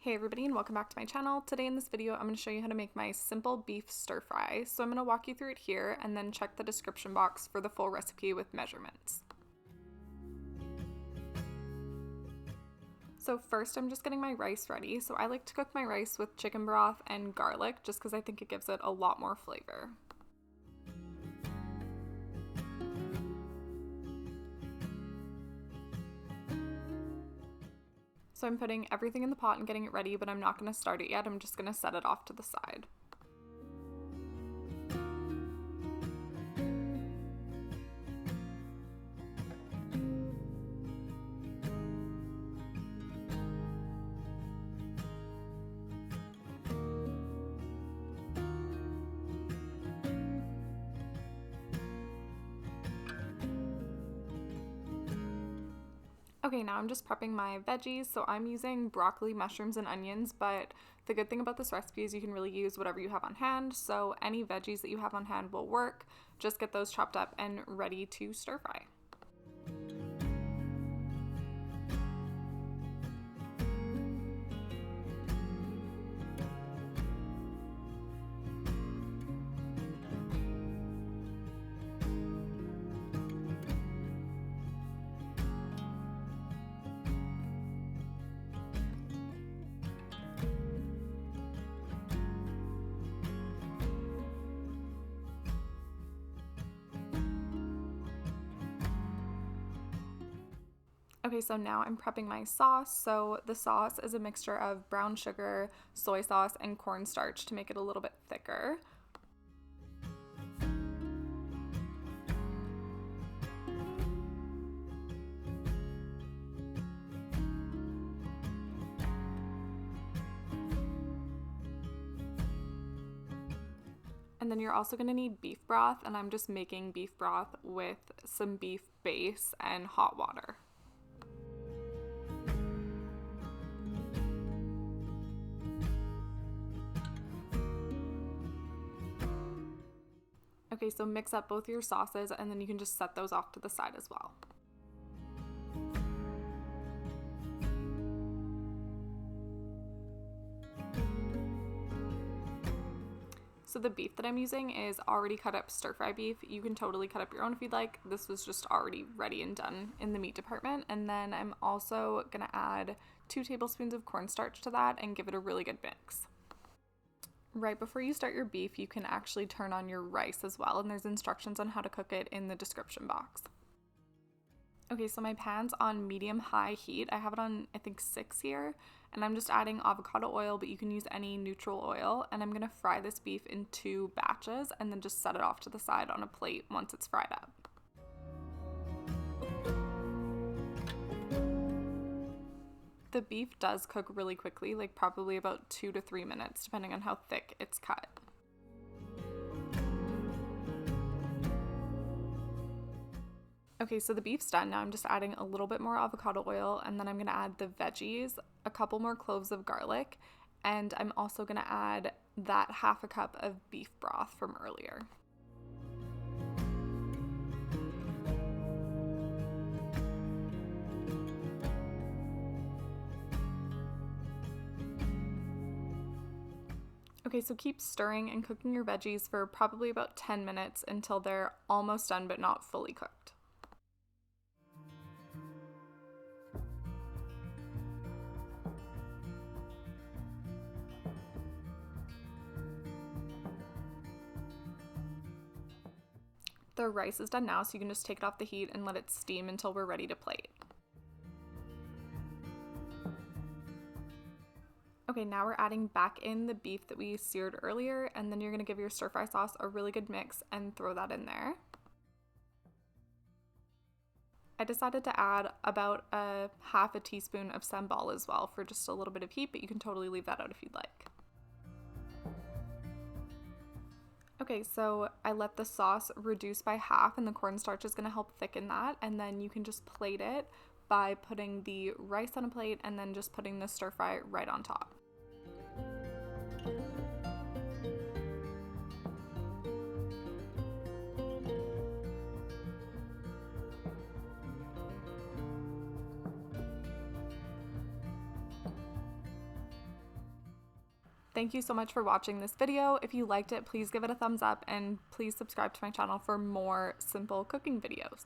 Hey everybody, and welcome back to my channel. Today in this video I'm going to show you how to make my simple beef stir fry. So I'm going to walk you through it here and then check the description box for the full recipe with measurements. So first I'm just getting my rice ready. So I like to cook my rice with chicken broth and garlic just because I think it gives it a lot more flavor. So I'm putting everything in the pot and getting it ready, but I'm not going to start it yet. I'm just going to set it off to the side. Okay, now I'm just prepping my veggies. So I'm using broccoli, mushrooms, and onions, but the good thing about this recipe is you can really use whatever you have on hand. So any veggies that you have on hand will work. Just get those chopped up and ready to stir fry. Okay, so now I'm prepping my sauce. So the sauce is a mixture of brown sugar, soy sauce, and cornstarch to make it a little bit thicker. And then you're also going to need beef broth, and I'm just making beef broth with some beef base and hot water. Okay, so mix up both your sauces and then you can just set those off to the side as well. So the beef that I'm using is already cut up stir-fry beef. You can totally cut up your own if you'd like. This was just already ready and done in the meat department. And then I'm also gonna add 2 tablespoons of cornstarch to that and give it a really good mix. Right before you start your beef, you can actually turn on your rice as well, and there's instructions on how to cook it in the description box. Okay, so my pan's on medium-high heat. I have it on, I think, 6 here, and I'm just adding avocado oil, but you can use any neutral oil, and I'm gonna fry this beef in 2 batches and then just set it off to the side on a plate once it's fried up. The beef does cook really quickly, like probably about 2 to 3 minutes, depending on how thick it's cut. Okay, so the beef's done. Now I'm just adding a little bit more avocado oil, and then I'm gonna add the veggies, a couple more cloves of garlic, and I'm also gonna add that half a cup of beef broth from earlier. Okay, so keep stirring and cooking your veggies for probably about 10 minutes until they're almost done but not fully cooked. The rice is done now, so you can just take it off the heat and let it steam until we're ready to plate. Okay, now we're adding back in the beef that we seared earlier, and then you're gonna give your stir fry sauce a really good mix and throw that in there. I decided to add about a half a teaspoon of sambal as well for just a little bit of heat, but you can totally leave that out if you'd like. Okay, so I let the sauce reduce by half, and the cornstarch is gonna help thicken that, and then you can just plate it by putting the rice on a plate and then just putting the stir fry right on top. Thank you so much for watching this video. If you liked it, please give it a thumbs up and please subscribe to my channel for more simple cooking videos.